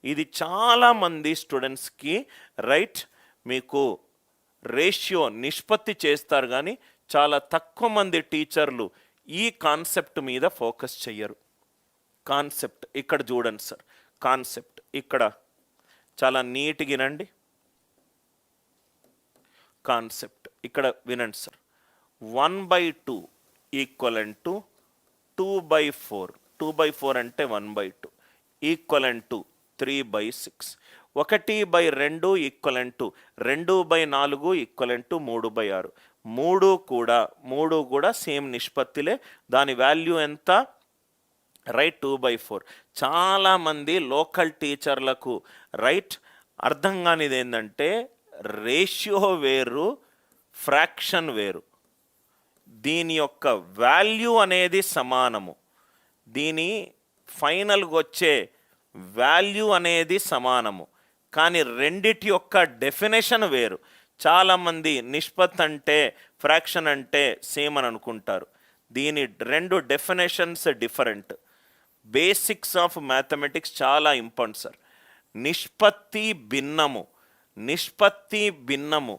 ఇది చాలామంది స్టూడెంట్స్కి రైట్ మీకు రేషియో నిష్పత్తి చేస్తారు, కానీ చాలా తక్కువ మంది టీచర్లు ఈ కాన్సెప్ట్ మీద ఫోకస్ చెయ్యరు. కాన్సెప్ట్ ఇక్కడ చూడండి సార్, కాన్సెప్ట్ ఇక్కడ చాలా నీట్గా వినండి. కాన్సెప్ట్ ఇక్కడ వినండి సార్. 1/2 equivalent to 2/4. 2/4 అంటే 1/2 equivalent to 3/6. 1/2 equivalent to 2/4 equivalent to 3/6. మూడు కూడా సేమ్ నిష్పత్తిలే. దాని వాల్యూ ఎంత? రైట్ 2/4. చాలామంది లోకల్ టీచర్లకు రైట్ అర్థం కానిది ఏంటంటే రేషియో వేరు, ఫ్రాక్షన్ వేరు. దీని యొక్క వాల్యూ అనేది సమానము, దీని ఫైనల్గా వచ్చే వాల్యూ అనేది సమానము, కానీ రెండిటి యొక్క డెఫినేషన్ వేరు. చాలామంది నిష్పత్తి అంటే ఫ్రాక్షన్ అంటే సేమ్ అని అనుకుంటారు. దీని రెండు definitions different. Basics of mathematics చాలా ఇంపార్టెంట్ సార్. నిష్పత్తి భిన్నము,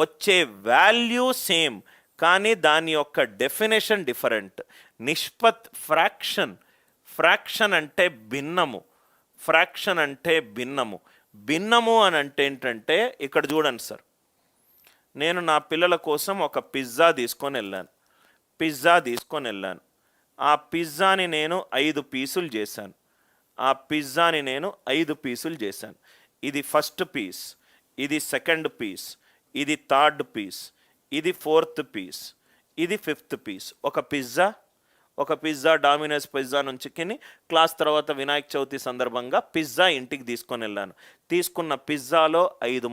వచ్చే వాల్యూ సేమ్, కానీ దాని యొక్క డెఫినేషన్ డిఫరెంట్. ఫ్రాక్షన్ అంటే భిన్నము అని అంటే ఏంటంటే ఇక్కడ చూడండి సార్, నేను నా పిల్లల కోసం ఒక పిజ్జా తీసుకొని వెళ్ళాను. ఆ పిజ్జాని నేను 5 పీసులు చేశాను. ఇది ఫస్ట్ పీస్, ఇది సెకండ్ పీస్, ఇది థర్డ్ పీస్, ఇది ఫోర్త్ పీస్, ఇది ఫిఫ్త్ పీస్. ఒక పిజ్జా డామినోస్ పిజ్జా నుంచి క్లాస్ తర్వాత వినాయక చవితి సందర్భంగా పిజ్జా ఇంటికి తీసుకొని వెళ్ళాను. తీసుకున్న పిజ్జాలో 5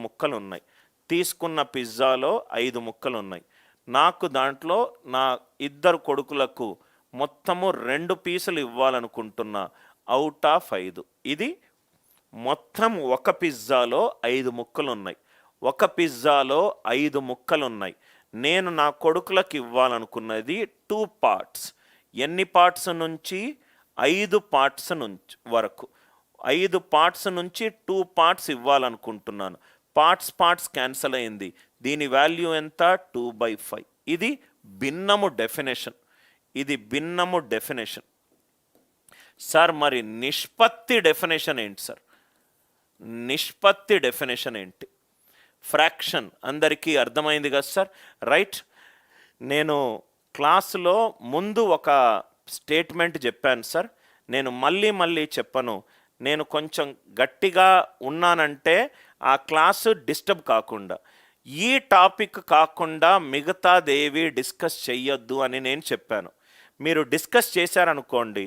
ముక్కలు ఉన్నాయి. నాకు దాంట్లో నా 2 కొడుకులకు మొత్తము 2 పీసులు ఇవ్వాలనుకుంటున్నా అవుట్ ఆఫ్ 5. ఇది మొత్తం ఒక పిజ్జాలో 5 ముక్కలున్నాయి. నేను నా కొడుకులకు ఇవ్వాలనుకున్నది 2 పార్ట్స్. ఎన్ని పార్ట్స్ నుంచి? 5 పార్ట్స్ నుంచి వరకు. 5 పార్ట్స్ నుంచి 2 పార్ట్స్ ఇవ్వాలనుకుంటున్నాను. పార్ట్స్ క్యాన్సల్ అయింది. దీని వాల్యూ ఎంత? 2/5. ఇది భిన్నము డెఫినేషన్. సార్ మరి నిష్పత్తి డెఫినేషన్ ఏంటి సార్? ఫ్రాక్షన్ అందరికీ అర్థమైంది కదా సార్? రైట్. నేను క్లాసులో ముందు ఒక స్టేట్మెంట్ చెప్పాను సార్, నేను మళ్ళీ చెప్పను. నేను కొంచెం గట్టిగా ఉన్నానంటే ఆ క్లాసు డిస్టర్బ్ కాకుండా, ఈ టాపిక్ కాకుండా మిగతాదేవి డిస్కస్ చెయ్యొద్దు అని నేను చెప్పాను. మీరు డిస్కస్ చేశారనుకోండి,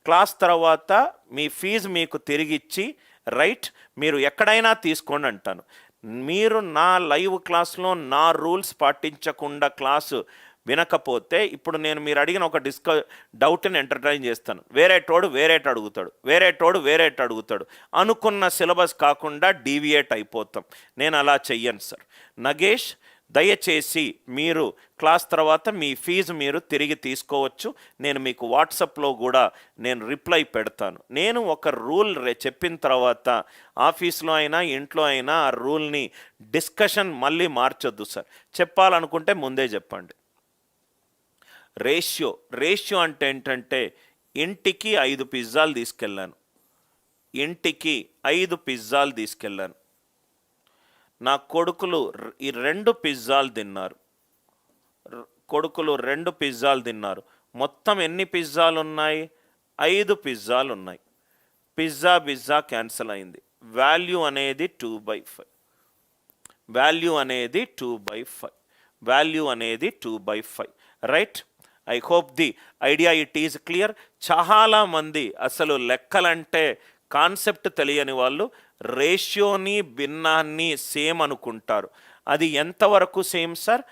క్లాస్ తర్వాత మీ ఫీజు మీకు తిరిగిచ్చి రైట్ మీరు ఎక్కడైనా తీసుకోండి అంటాను. మీరు నా లైవ్ క్లాస్లో నా రూల్స్ పాటించకుండా క్లాసు వినకపోతే, ఇప్పుడు నేను మీరు అడిగిన ఒక డౌట్ని ఎంటర్టైన్ చేస్తాను. వేరేట అడుగుతాడు అనుకున్న సిలబస్ కాకుండా డీవియేట్ అయిపోతాం. నేను అలా చెయ్యను సార్. నగేష్, దయచేసి మీరు క్లాస్ తర్వాత మీ ఫీజు మీరు తిరిగి తీసుకోవచ్చు. నేను మీకు వాట్సాప్లో కూడా నేను రిప్లై పెడతాను. నేను ఒక రూల్ చెప్పిన తర్వాత ఆఫీస్లో అయినా ఇంట్లో అయినా ఆ రూల్ని డిస్కషన్ మళ్ళీ మార్చొద్దు సార్. చెప్పాలనుకుంటే ముందే చెప్పండి. రేషియో అంటే ఏంటంటే ఇంటికి 5 పిజ్జాలు తీసుకెళ్ళాను. నా కొడుకులు ఈ 2 పిజ్జాలు తిన్నారు. మొత్తం ఎన్ని పిజ్జాలు ఉన్నాయి? 5 పిజ్జాలు ఉన్నాయి. పిజ్జా క్యాన్సిల్ అయింది. వాల్యూ అనేది 2/5. Right. I hope the idea it is clear. చాలామంది అసలు లెక్కలంటే కాన్సెప్ట్ తెలియని వాళ్ళు రేషియోని భిన్నాన్ని సేమ్ అనుకుంటారు. అది ఎంతవరకు సేమ్ సార్?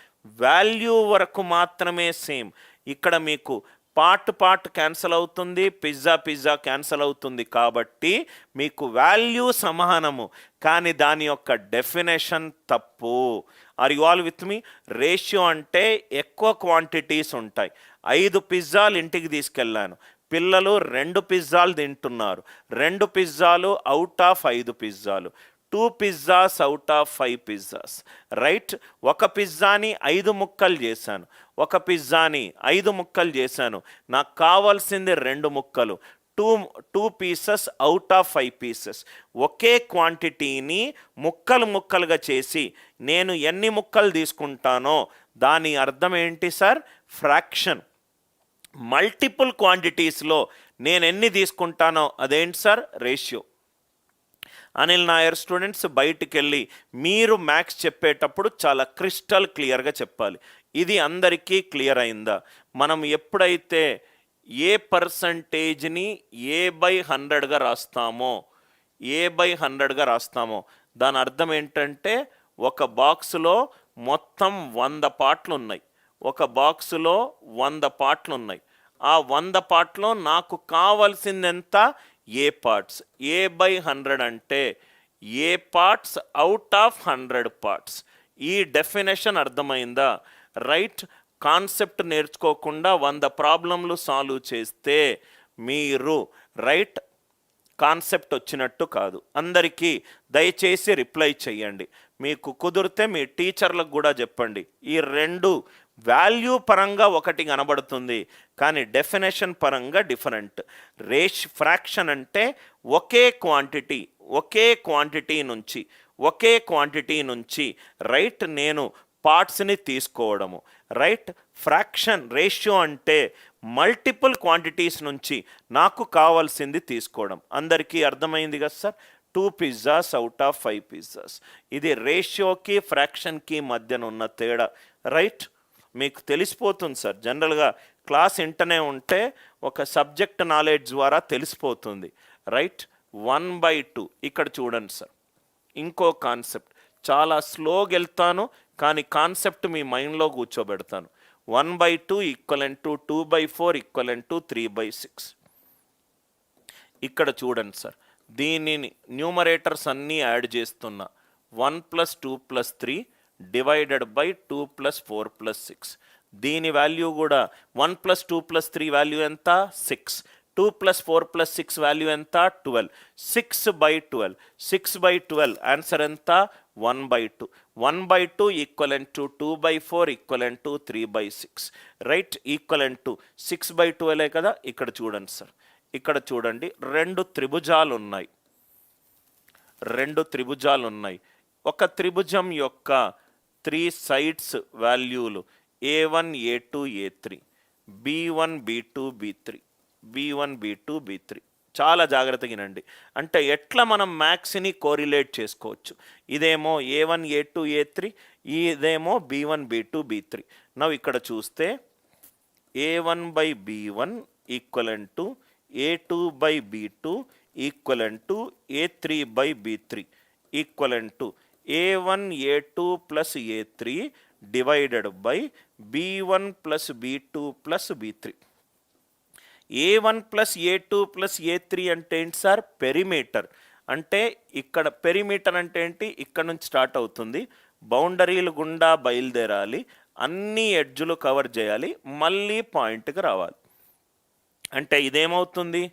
వాల్యూ వరకు మాత్రమే సేమ్. ఇక్కడ మీకు పార్ట్ క్యాన్సల్ అవుతుంది, పిజ్జా క్యాన్సల్ అవుతుంది. కాబట్టి మీకు వాల్యూ సమానము, కానీ దాని యొక్క డెఫినేషన్ తప్పు. Are you all with me? Ratio అంటే ఎక్కువ క్వాంటిటీస్ ఉంటాయి. 5 పిజ్జాలు ఇంటికి తీసుకెళ్ళాను. పిల్లలు 2 పిజ్జాలు తింటున్నారు. 2 పిజ్జాలు అవుట్ ఆఫ్ 5 పిజ్జాలు. 2 pizzas out of 5 pizzas. Right. ఒక పిజ్జాని 5 ముక్కలు చేశాను. ఒక పిజ్జాని 5 ముక్కలు చేశాను. నాకు కావాల్సింది 2 ముక్కలు. 2 పీసెస్ అవుట్ ఆఫ్ 5 పీసెస్. ఒకే క్వాంటిటీని ముక్కలుగా చేసి నేను ఎన్ని ముక్కలు తీసుకుంటానో దాని అర్థం ఏంటి సార్? ఫ్రాక్షన్. మల్టిపుల్ క్వాంటిటీస్లో నేను ఎన్ని తీసుకుంటానో అదేంటి sir? Ratio. Anil Nair students, బయటికి వెళ్ళి మీరు మ్యాథ్స్ చెప్పేటప్పుడు చాలా క్రిస్టల్ క్లియర్గా చెప్పాలి. ఇది అందరికీ క్లియర్ అయిందా? మనం ఎప్పుడైతే ఏ పర్సంటేజ్ని A/100గా రాస్తామో, A/100గా రాస్తామో దాని అర్థం ఏంటంటే ఒక బాక్సులో మొత్తం 100 పార్ట్లు ఉన్నాయి. ఒక బాక్సులో 100 పార్ట్లు ఉన్నాయి. ఆ 100 పార్ట్లో నాకు కావాల్సింది ఎంత? ఏ పార్ట్స్. A/100 అంటే ఏ పార్ట్స్ అవుట్ ఆఫ్ 100 పార్ట్స్. ఈ డెఫినేషన్ అర్థమైందా? రైట్. కాన్సెప్ట్ నేర్చుకోకుండా 100 ప్రాబ్లంలు సాల్వ్ చేస్తే మీరు రైట్ కాన్సెప్ట్ వచ్చినట్టు కాదు. అందరికీ దయచేసి రిప్లై చేయండి. మీకు కుదిరితే మీ టీచర్లకు కూడా చెప్పండి. ఈ 2 వాల్యూ పరంగా ఒకటి కనబడుతుంది, కానీ డెఫినేషన్ పరంగా డిఫరెంట్. ఫ్రాక్షన్ అంటే ఒకే క్వాంటిటీ నుంచి రైట్ నేను పార్ట్స్ని తీసుకోవడము. రైట్. ఫ్రాక్షన్ రేషియో అంటే మల్టిపుల్ క్వాంటిటీస్ నుంచి నాకు కావాల్సింది తీసుకోవడం. అందరికీ అర్థమైంది కదా sir? 2 pizzas out of 5 pizzas. ఇది రేషియోకి ఫ్రాక్షన్కి మధ్యన ఉన్న తేడా. రైట్. మీకు తెలిసిపోతుంది సార్. జనరల్గా క్లాస్ ఇంటనే ఉంటే ఒక సబ్జెక్ట్ నాలెడ్జ్ ద్వారా తెలిసిపోతుంది. రైట్. 1/2 ఇక్కడ చూడండి సార్. ఇంకో కాన్సెప్ట్ చాలా స్లోగా వెళ్తాను, కానీ కాన్సెప్ట్ మీ మైండ్లో కూర్చోబెడతాను. 1/2 ఈక్వలెంట్ టు 2/4 ఈక్వలెంట్ టు 3/6. ఇక్కడ చూడండి సార్. దీనిని న్యూమరేటర్స్ అన్నీ యాడ్ చేస్తున్నా. 1 + 2 + 3 డివైడెడ్ బై 2 + 4 + 6. దీని వాల్యూ కూడా 1 + 2 + 3 వాల్యూ ఎంత? 6. 2 + 4 + 6 వాల్యూ ఎంత? 12. 6/12. 6/12 ఆన్సర్ ఎంత? 1/2. 1/2 equivalent to 2/4 equivalent to 3/6. Right. Equivalent to 6/12 కదా. ఇక్కడ చూడండి సార్. ఇక్కడ చూడండి, 2 త్రిభుజాలు ఉన్నాయి. ఒక త్రిభుజం యొక్క 3 sides వాల్యూలు A1 A2 A3, B1 B2 B3, B1 B2 B3. చాలా జాగ్రత్తగా వినండి. అంటే ఎట్లా మనం మ్యాథ్స్ని కోరిలేట్ చేసుకోవచ్చు. ఇదేమో A1 A2 A3, ఇదేమో B1 B2 B3. నవ్వు ఇక్కడ చూస్తే A1/B1 equivalent to A2/B2 equivalent to A3/B3 equivalent to A1 A2 + A3 divided by B1 + B2 + B3. A1 + A2 + A3 అంటే ఏంటి సార్? పెరిమీటర్. అంటే ఇక్కడ పెరిమీటర్ అంటే ఏంటి? ఇక్కడ నుంచి స్టార్ట్ అవుతుంది, బౌండరీలు గుండా బయలుదేరాలి, అన్ని ఎడ్జులు కవర్ చేయాలి, మళ్ళీ పాయింట్కి రావాలి. అంటే ఇదేమవుతుంది?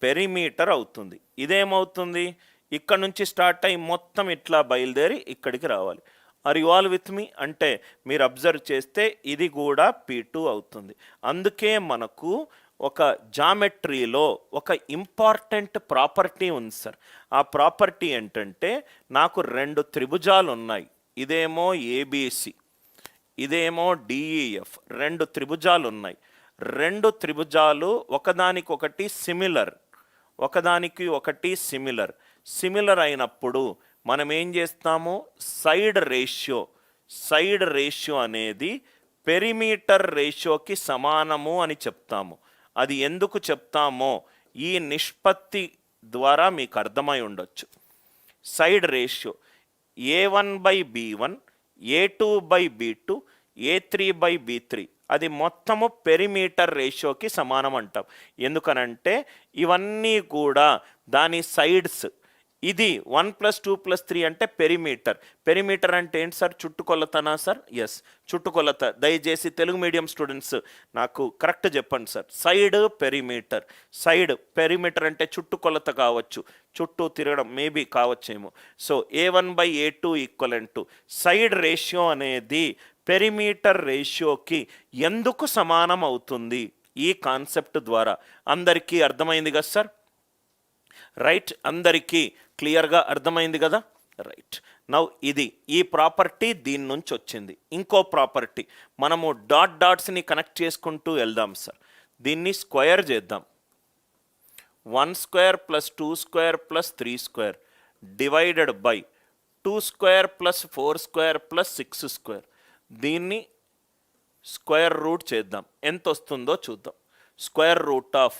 పెరిమీటర్ అవుతుంది. ఇదేమవుతుంది? ఇక్కడ నుంచి స్టార్ట్ అయ్యి మొత్తం ఇట్లా బయలుదేరి ఇక్కడికి రావాలి. ఆర్ యు ఆల్ విత్ మీ? అంటే మీరు అబ్జర్వ్ చేస్తే ఇది కూడా P2 అవుతుంది. అందుకే మనకు ఒక జామెట్రీలో ఒక ఇంపార్టెంట్ ప్రాపర్టీ ఉంది సార్. ఆ ప్రాపర్టీ ఏంటంటే నాకు 2 త్రిభుజాలు ఉన్నాయి. ఇదేమో ABC, ఇదేమో DEF. 2 త్రిభుజాలు ఉన్నాయి. 2 త్రిభుజాలు ఒకదానికొకటి సిమిలర్ అయినప్పుడు మనం ఏం చేస్తాము? సైడ్ రేషియో అనేది పెరిమీటర్ రేషియోకి సమానము అని చెప్తాము. అది ఎందుకు చెప్తామో ఈ నిష్పత్తి ద్వారా మీకు అర్థమై ఉండొచ్చు. Side ratio A1/B1, A2/B2, A3/B3 అది మొత్తము పెరిమీటర్ రేషియోకి సమానం అంటాం. ఎందుకనంటే ఇవన్నీ కూడా దాని సైడ్స్ ఇది 1+2+3 అంటే పెరిమీటర్. పెరిమీటర్ అంటే ఏంటి సార్? చుట్టుకొలతనా సార్? ఎస్, చుట్టుకొలత. దయచేసి తెలుగు మీడియం స్టూడెంట్స్ నాకు కరెక్ట్ చెప్పండి sir. Side perimeter. Side perimeter అంటే చుట్టుకొలత కావచ్చు, చుట్టూ తిరగడం మేబీ కావచ్చేమో. So A1/A2 equivalent to side ratio అనేది పెరిమీటర్ రేషియోకి ఎందుకు సమానం అవుతుంది? ఈ కాన్సెప్ట్ ద్వారా అందరికీ అర్థమైంది కదా సార్? రైట్, అందరికీ క్లియర్గా అర్థమైంది కదా? రైట్. నౌ ఇది ఈ ప్రాపర్టీ దీని నుంచి వచ్చింది. ఇంకో ప్రాపర్టీ మనము డాట్స్ని కనెక్ట్ చేసుకుంటూ వెళ్దాం సార్. దీన్ని స్క్వేర్ చేద్దాం. 1² + 2² + 3² డివైడెడ్ బై 2² + 4² + 6². దీన్ని స్క్వేర్ రూట్ చేద్దాం. ఎంత వస్తుందో చూద్దాం. స్క్వేర్ రూట్ ఆఫ్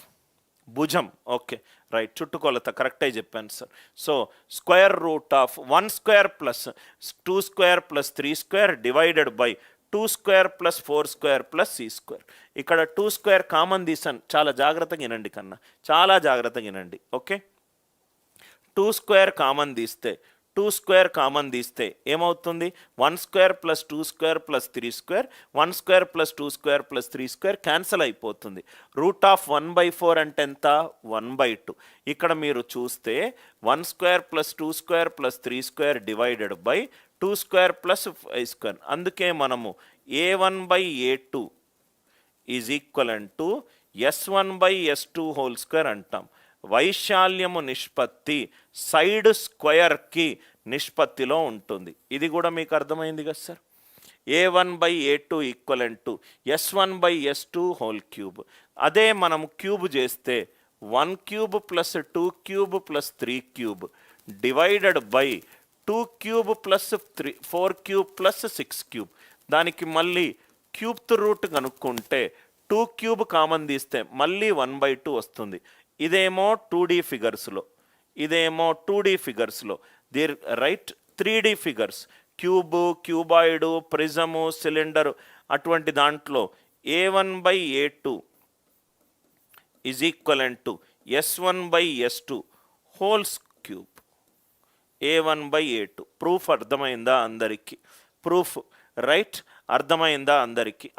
భుజం. ఓకే రైట్, చుట్టుకొలత కరెక్టే చెప్పాను sir. So square root of 1² + 2² + 3² divided by 2² + 4² + c². ఇక్కడ 2² కామన్ తీసాను. చాలా జాగ్రత్తగా వినండి కన్నా, చాలా జాగ్రత్తగా వినండి. ఓకే, 2² కామన్ తీస్తే 2² కామన్ తీస్తే ఏమవుతుంది? 1² + 2² + 3², 1² + 2² + 3² క్యాన్సల్ అయిపోతుంది. √1/4 అంటే ఎంత? 1/2. ఇక్కడ మీరు చూస్తే 1² + 2² + 3² డివైడెడ్ బై 2² + 5². అందుకే మనము A1/A2 is equivalent to S1/S2² అంటాం. వైశాల్యము నిష్పత్తి సైడ్ స్క్వేర్కి నిష్పత్తిలో ఉంటుంది. ఇది కూడా మీకు అర్థమైంది కదా sir? A1/A2 equivalent to S1/S2³ అదే మనం క్యూబ్ చేస్తే 1³ + 2³ + 3³ డివైడెడ్ బై 2³ + 4³ + 6³. దానికి మళ్ళీ క్యూబ్త్ రూట్ కనుక్కుంటే 2³ కామన్ తీస్తే మళ్ళీ 1/2 వస్తుంది. ఇదేమో 2D ఫిగర్స్లో, ఇదేమో 2D ఫిగర్స్లో. There right 3D figures, cube, cuboid, prism, cylinder, అటువంటి దాంట్లో A1/A2 is equivalent to S1/S2³ A1/A2. Proof అర్థమైందా అందరికీ? ప్రూఫ్ రైట్ అర్థమైందా అందరికీ?